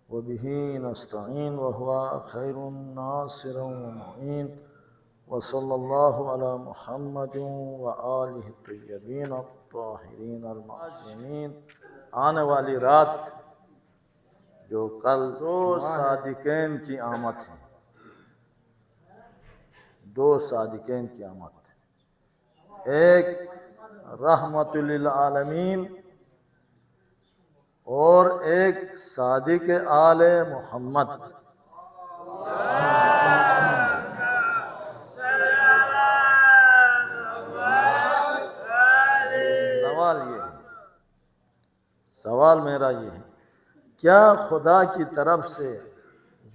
وبه نستعين وهو خير الناصر ومعين وصلى الله على محمد وآله الطيبين الطاهرين المعصومين۔ آنے والی رات جو کل دو صادقین کی آمد ہے، دو صادقین کی آمد ہے، ایک رحمت للعالمین اور ایک صادق آل محمد۔ سوال میرا یہ ہے، کیا خدا کی طرف سے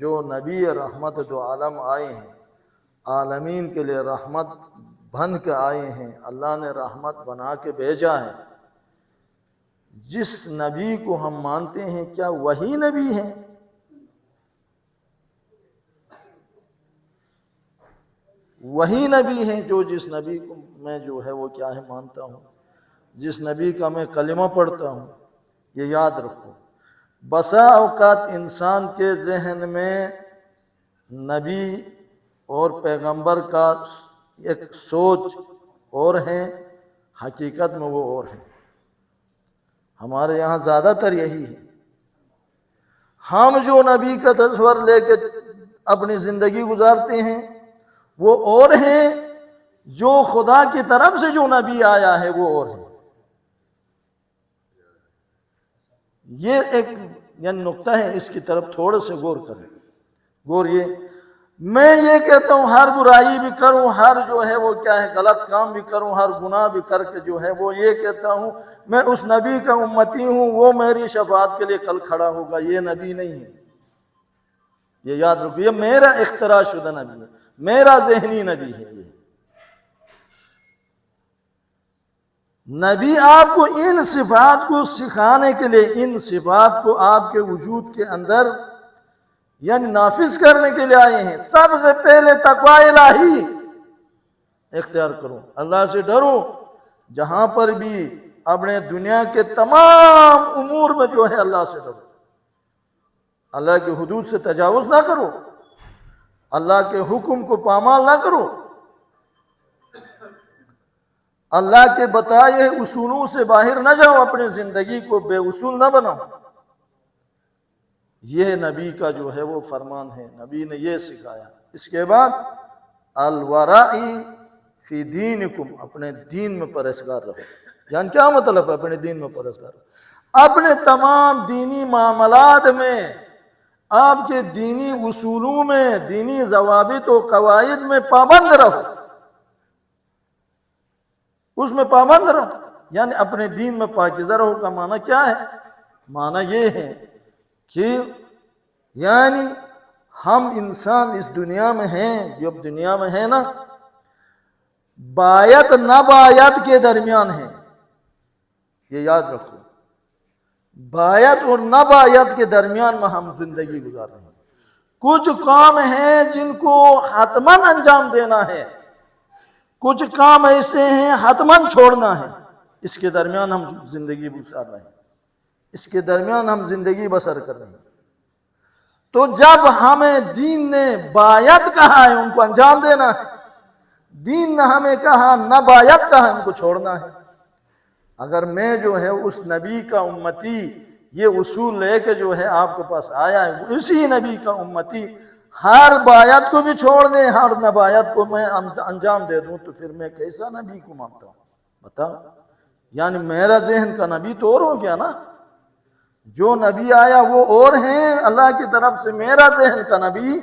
جو نبی رحمت دو عالم آئے ہیں، عالمین کے لیے رحمت بن کے آئے ہیں، اللہ نے رحمت بنا کے بھیجا ہے، جس نبی کو ہم مانتے ہیں کیا وہی نبی ہیں؟ وہی نبی ہیں جو جس نبی کو میں جو ہے وہ کیا ہے مانتا ہوں، جس نبی کا میں کلمہ پڑھتا ہوں۔ یہ یاد رکھو، بسا اوقات انسان کے ذہن میں نبی اور پیغمبر کا ایک سوچ اور ہے، حقیقت میں وہ اور ہے۔ ہمارے یہاں زیادہ تر یہی ہے، ہم جو نبی کا تصور لے کے اپنی زندگی گزارتے ہیں وہ اور ہیں، جو خدا کی طرف سے جو نبی آیا ہے وہ اور ہے۔ یہ ایک نقطہ ہے، اس کی طرف تھوڑے سے غور کریں۔ غور یہ، میں یہ کہتا ہوں ہر برائی بھی کروں، ہر جو ہے وہ کیا ہے غلط کام بھی کروں، ہر گناہ بھی کر کے جو ہے وہ یہ کہتا ہوں میں اس نبی کا امتی ہوں، وہ میری شفاعت کے لیے کل کھڑا ہوگا، یہ نبی نہیں ہے۔ یہ یاد رکھو، یہ میرا اختراع شدہ نبی ہے، میرا ذہنی نبی ہے۔ یہ نبی آپ کو ان صفات کو سکھانے کے لیے، ان صفات کو آپ کے وجود کے اندر یعنی نافذ کرنے کے لیے آئے ہیں۔ سب سے پہلے تقوی الہی اختیار کرو، اللہ سے ڈرو، جہاں پر بھی اپنے دنیا کے تمام امور میں جو ہے اللہ سے ڈرو، اللہ کی حدود سے تجاوز نہ کرو، اللہ کے حکم کو پامال نہ کرو، اللہ کے بتائے اصولوں سے باہر نہ جاؤ، اپنی زندگی کو بے اصول نہ بناؤ۔ یہ نبی کا جو ہے وہ فرمان ہے، نبی نے یہ سکھایا۔ اس کے بعد الورائی فی دینکم، اپنے دین میں پرہیزگار رہو۔ یعنی کیا مطلب ہے اپنے دین میں پرہیزگار رہو؟ اپنے تمام دینی معاملات میں، آپ کے دینی اصولوں میں، دینی ضوابط و قواعد میں پابند رہو، اس میں پابند رہو۔ یعنی اپنے دین میں پاکیزہ رہو کا معنی کیا ہے؟ معنی یہ ہے کہ یعنی ہم انسان اس دنیا میں ہیں، جب دنیا میں ہیں نا، بایت نبایت کے درمیان ہیں۔ یہ یاد رکھو، بایت اور نبایت کے درمیان میں ہم زندگی گزار رہے ہیں۔ کچھ کام ہیں جن کو حتماً انجام دینا ہے، کچھ کام ایسے ہیں حتماً چھوڑنا ہے، اس کے درمیان ہم زندگی گزار رہے ہیں، اس کے درمیان ہم زندگی بسر کر رہے ہیں۔ تو جب ہمیں دین نے بایت کہا ہے ان کو انجام دینا ہے، دین نے ہمیں کہا نہ بایت کہا ہے ان کو چھوڑنا ہے۔ اگر میں جو ہے اس نبی کا امتی یہ اصول لے کے جو ہے آپ کے پاس آیا ہے، اسی نبی کا امتی ہر بایت کو بھی چھوڑ دیں، ہر نبایت کو میں انجام دے دوں، تو پھر میں کیسا نبی کو مانتا ہوں؟ بتاؤ، یعنی میرا ذہن کا نبی تو اور ہو گیا نا، جو نبی آیا وہ اور ہیں اللہ کی طرف سے، میرا ذہن کا نبی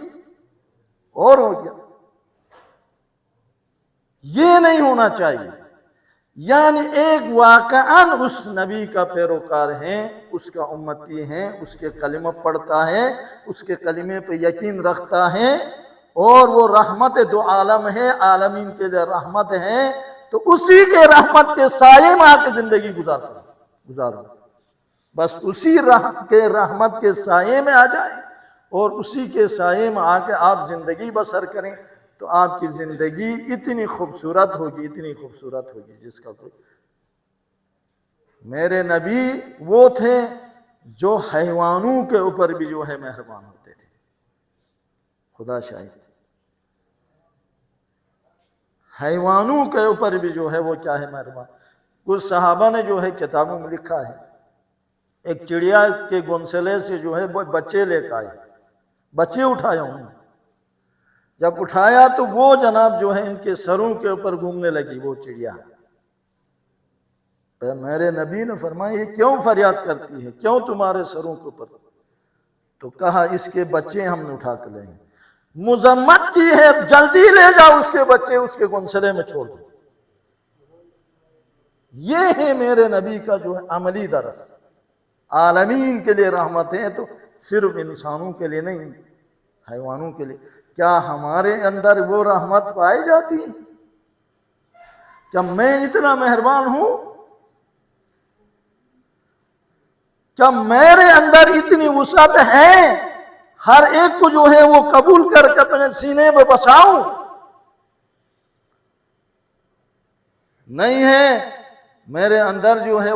اور ہو گیا۔ یہ نہیں ہونا چاہیے۔ یعنی ایک واقعاً اس نبی کا پیروکار ہیں، اس کا امتی ہیں، اس کے کلمہ پڑھتا ہے، اس کے کلمے پہ یقین رکھتا ہے، اور وہ رحمت دو عالم ہے، عالمین کے لیے رحمت ہے، تو اسی کے رحمت کے سائے میں آ کے زندگی گزارو، بس اسی کے رحمت کے سائے میں آ جائیں اور اسی کے سائے میں آ کے آپ زندگی بسر کریں، تو آپ کی زندگی اتنی خوبصورت ہوگی، اتنی خوبصورت ہوگی جس کا کوئی۔ میرے نبی وہ تھے جو حیوانوں کے اوپر بھی جو ہے مہربان ہوتے تھے، خدا شاہد، حیوانوں کے اوپر بھی جو ہے وہ کیا ہے مہربان۔ کچھ صحابہ نے جو ہے کتابوں میں لکھا ہے، ایک چڑیا کے گھونسلے سے جو ہے وہ بچے لے کے آئے، بچے اٹھایا انہوں نے، جب اٹھایا تو وہ جناب جو ہے ان کے سروں کے اوپر گھومنے لگی وہ چڑیا۔ میرے نبی نے فرمایا یہ کیوں فریاد کرتی ہے، کیوں تمہارے سروں کے اوپر؟ تو کہا اس کے بچے ہم نے اٹھا کے لیں گے۔ مذمت کی ہے، جلدی لے جاؤ اس کے بچے، اس کے گھونسلے میں چھوڑ دو۔ یہ ہے میرے نبی کا جو ہے عملی درس، عالمین کے لیے رحمت ہے، تو صرف انسانوں کے لیے نہیں، حیوانوں کے لیے۔ کیا ہمارے اندر وہ رحمت پائی جاتی ہے؟ کیا میں اتنا مہربان ہوں؟ کیا میرے اندر اتنی وسعت ہے ہر ایک کو جو ہے وہ قبول کر کے اپنے سینے میں بساؤں؟ نہیں ہے، میرے اندر جو ہے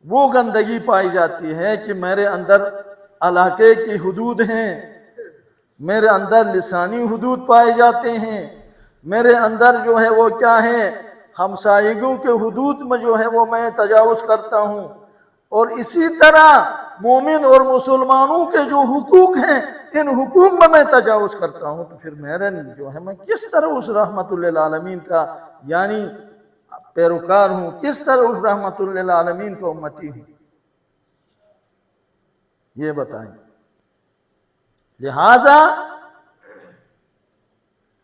وہ گندگی پائی جاتی ہے کہ میرے اندر علاقے کی حدود ہیں، میرے اندر لسانی حدود پائے جاتے ہیں، میرے اندر جو ہے وہ کیا ہے ہمسائیگوں کے حدود میں جو ہے وہ میں تجاوز کرتا ہوں، اور اسی طرح مومن اور مسلمانوں کے جو حقوق ہیں ان حقوق میں تجاوز کرتا ہوں، تو پھر میرے جو ہے میں کس طرح اس رحمت للعالمین کا یعنی پیروکار ہوں، کس طرح اس رحمت للعالمین کا امتی ہوں؟ یہ بتائیں۔ لہذا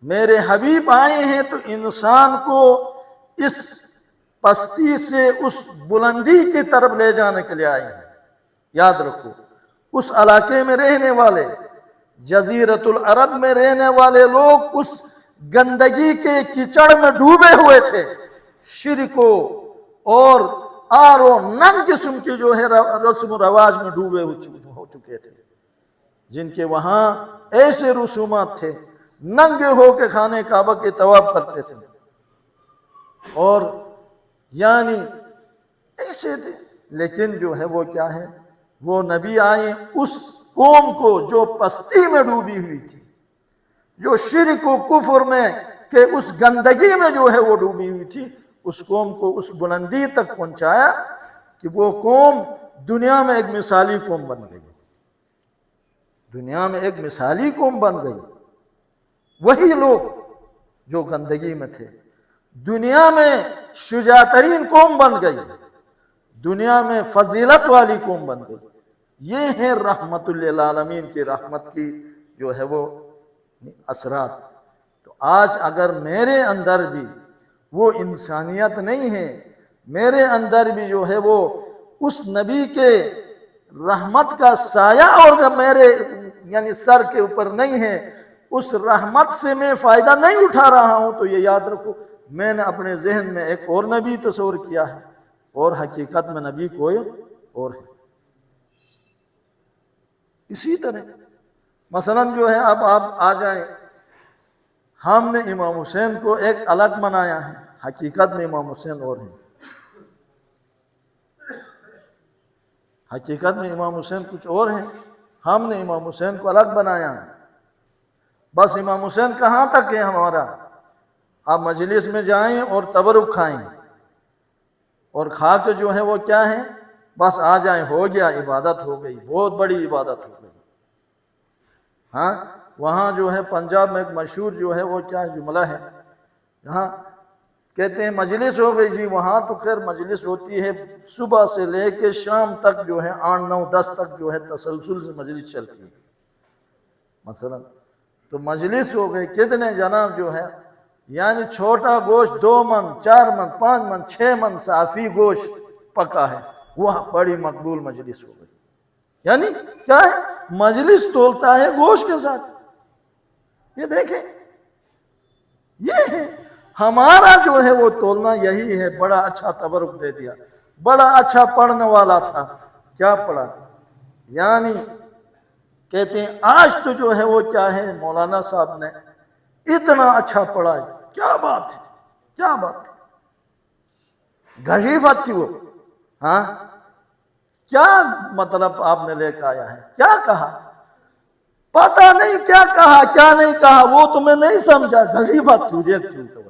میرے حبیب آئے ہیں تو انسان کو اس پستی سے اس بلندی کی طرف لے جانے کے لیے آئے ہیں۔ یاد رکھو، اس علاقے میں رہنے والے، جزیرت العرب میں رہنے والے لوگ اس گندگی کے کیچڑ میں ڈوبے ہوئے تھے، شرک اور آر و ننگ قسم کی جو ہے رسم و رواج میں ڈوبے ہو چکے تھے، جن کے وہاں ایسے رسومات تھے، ننگے ہو کے خانے کعبہ کے طواف کرتے تھے، اور یعنی ایسے تھے۔ لیکن جو ہے وہ کیا ہے، وہ نبی آئے اس قوم کو جو پستی میں ڈوبی ہوئی تھی، جو شرک و کفر میں کہ اس گندگی میں جو ہے وہ ڈوبی ہوئی تھی، اس قوم کو اس بلندی تک پہنچایا کہ وہ قوم دنیا میں ایک مثالی قوم بن گئی، دنیا میں ایک مثالی قوم بن گئی۔ وہی لوگ جو گندگی میں تھے دنیا میں شجاع ترین قوم بن گئی، دنیا میں فضیلت والی قوم بن گئی۔ یہ ہے رحمت للعالمین کی رحمت کی جو ہے وہ اثرات۔ تو آج اگر میرے اندر بھی وہ انسانیت نہیں ہے، میرے اندر بھی جو ہے وہ اس نبی کے رحمت کا سایہ اور جب میرے یعنی سر کے اوپر نہیں ہے، اس رحمت سے میں فائدہ نہیں اٹھا رہا ہوں، تو یہ یاد رکھو میں نے اپنے ذہن میں ایک اور نبی تصور کیا ہے، اور حقیقت میں نبی کوئی اور ہے۔ اسی طرح مثلا جو ہے اب آپ آ جائیں، ہم نے امام حسین کو ایک الگ منایا ہے، حقیقت میں امام حسین اور ہیں، حقیقت میں امام حسین کچھ اور ہیں، ہم نے امام حسین کو الگ بنایا ہے۔ بس امام حسین کہاں تک ہے ہمارا؟ آپ مجلس میں جائیں اور تبرک کھائیں، اور کھا کے جو ہے وہ کیا ہے بس آ جائیں، ہو گیا، عبادت ہو گئی، بہت بڑی عبادت ہو گئی۔ ہاں وہاں جو ہے پنجاب میں ایک مشہور جو ہے وہ کیا جملہ ہے، ہاں کہتے ہیں مجلس ہو گئی جی، وہاں تو خیر مجلس ہوتی ہے صبح سے لے کے شام تک جو ہے 8 9 10 تک جو ہے تسلسل سے مجلس چلتی ہے مثلا، تو مجلس ہو گئی، کتنے جناب جو ہے یعنی چھوٹا گوشت 2 من 4 من 5 من 6 من صافی گوشت پکا ہے، وہ بڑی مقبول مجلس ہو گئی۔ یعنی کیا ہے، مجلس تولتا ہے گوشت کے ساتھ۔ یہ دیکھیں، یہ ہے ہمارا جو ہے وہ تولنا، یہی ہے۔ بڑا اچھا تبرک دے دیا، بڑا اچھا پڑھنے والا تھا، کیا پڑھا، یعنی کہتے ہیں آج تو جو ہے وہ کیا ہے مولانا صاحب نے اتنا اچھا پڑھا ہے، کیا بات ہے، کیا بات ہے، گھڑی بات تھی وہ، ہاں کیا مطلب آپ نے لے کے آیا ہے؟ کیا کہا؟ پتا نہیں کیا کہا کیا نہیں کہا، وہ تمہیں نہیں سمجھا، غریبت تجھے کیوں تو۔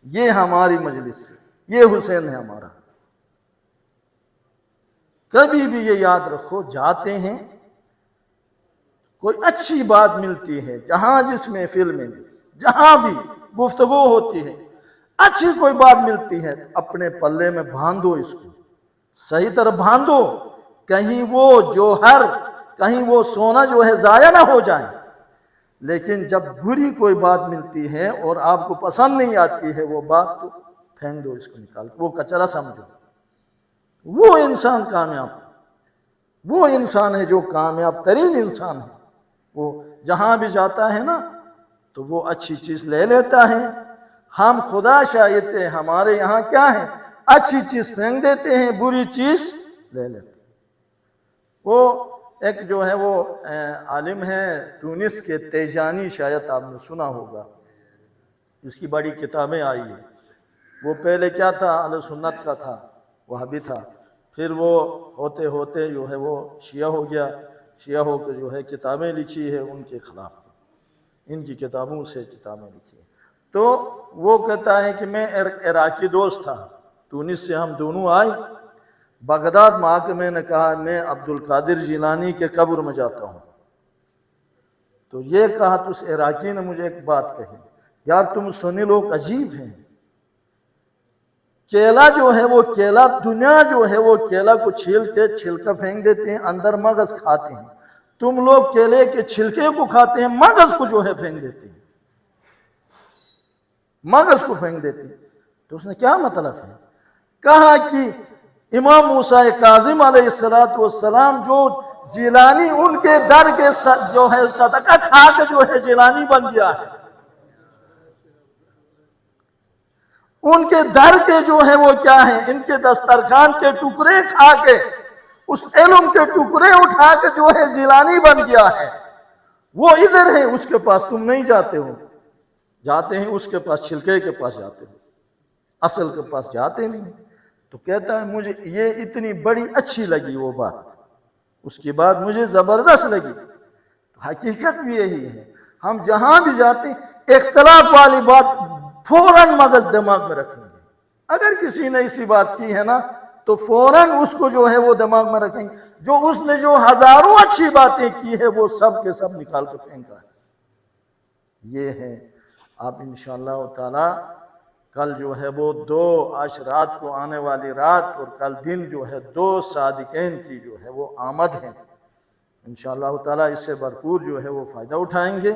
یہ ہماری مجلس سے، یہ حسین ہے ہمارا۔ کبھی بھی یہ یاد رکھو، جاتے ہیں کوئی اچھی بات ملتی ہے، جہاں جس محفل میں جہاں بھی گفتگو ہوتی ہے، اچھی کوئی بات ملتی ہے، اپنے پلے میں باندھو، اس کو صحیح طرح باندھو، کہیں وہ جوہر، کہیں وہ سونا جو ہے ضائع نہ ہو جائے۔ لیکن جب بری کوئی بات ملتی ہے اور آپ کو پسند نہیں آتی ہے وہ بات، تو پھینک دو اس کو، نکال وہ کچرا سمجھو۔ وہ انسان کامیاب، وہ انسان ہے جو کامیاب ترین انسان ہے۔ وہ جہاں بھی جاتا ہے نا تو وہ اچھی چیز لے لیتا ہے۔ ہم خدا شاہد ہے، ہمارے یہاں کیا ہے، اچھی چیز پھینک دیتے ہیں، بری چیز لے لیتے ہیں۔ وہ ایک جو ہے وہ عالم ہے تونس کے، تیجانی، شاید آپ نے سنا ہوگا، جس کی بڑی کتابیں آئی ہیں۔ وہ پہلے کیا تھا، اہل سنت کا تھا، وہابی تھا، پھر وہ ہوتے ہوتے جو ہے وہ شیعہ ہو گیا، شیعہ ہو کے جو ہے کتابیں لکھی ہے ان کے خلاف، ان کی کتابوں سے کتابیں لکھی ہیں۔ تو وہ کہتا ہے کہ میں عراقی دوست تھا، تونس سے ہم دونوں آئے، بغداد میں آ کے میں نے کہا میں عبد القادر جیلانی کے قبر میں جاتا ہوں۔ تو یہ کہا تو اس عراقی نے مجھے ایک بات کہی، یار تم سنی لوگ عجیب ہیں، کیلا جو ہے وہ کیلا، دنیا جو ہے وہ کیلا کو چھیل کے چھلکا پھینک دیتے ہیں، اندر مغز کھاتے ہیں، تم لوگ کیلے کے چھلکے کو کھاتے ہیں، مغز کو جو ہے پھینک دیتے ہیں، مغز کو پھینک دیتے ہیں۔ تو اس نے کیا مطلب ہے؟ کہا کہ امام موسیٰ کاظم علیہ السلام جو جیلانی ان کے در کے جو ہے صدقہ کھا کے جو ہے جیلانی بن گیا ہے، ان کے در کے جو ہے وہ کیا ہے، ان کے دسترخوان کے ٹکڑے کھا کے، اس علم کے ٹکڑے اٹھا کے جو ہے جیلانی بن گیا ہے۔ وہ ادھر ہے، اس کے پاس تم نہیں جاتے ہو، جاتے ہیں اس کے پاس، چھلکے کے پاس جاتے ہو، اصل کے پاس جاتے نہیں۔ تو کہتا ہے مجھے یہ اتنی بڑی اچھی لگی وہ بات، اس کی بات مجھے زبردست لگی۔ حقیقت بھی یہی ہے، ہم جہاں بھی جاتے ہیں اختلاف والی بات فوراً مغز دماغ میں رکھیں گے۔ اگر کسی نے اسی بات کی ہے نا تو فوراً اس کو جو ہے وہ دماغ میں رکھیں گے، جو اس نے جو ہزاروں اچھی باتیں کی ہے وہ سب کے سب نکال کے پھینکا ہے۔ یہ ہے، آپ انشاءاللہ تعالی کل جو ہے وہ 2 عاشرات کو آنے والی رات اور کل دن جو ہے 2 صادقین کی جو ہے وہ آمد ہے، انشاءاللہ تعالی اس سے بھرپور جو ہے وہ فائدہ اٹھائیں گے،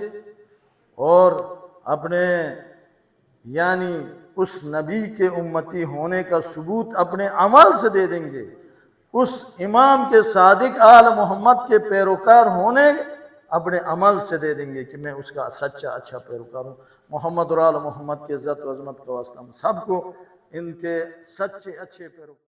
اور اپنے یعنی اس نبی کے امتی ہونے کا ثبوت اپنے عمل سے دے دیں گے، اس امام کے صادق آل محمد کے پیروکار ہونے اپنے عمل سے دے دیں گے کہ میں اس کا سچا اچھا پیروکار ہوں۔ محمد اور آل محمد کے عزت و عظمت کا واسطہ ہم سب کو ان کے سچے اچھے پیروکار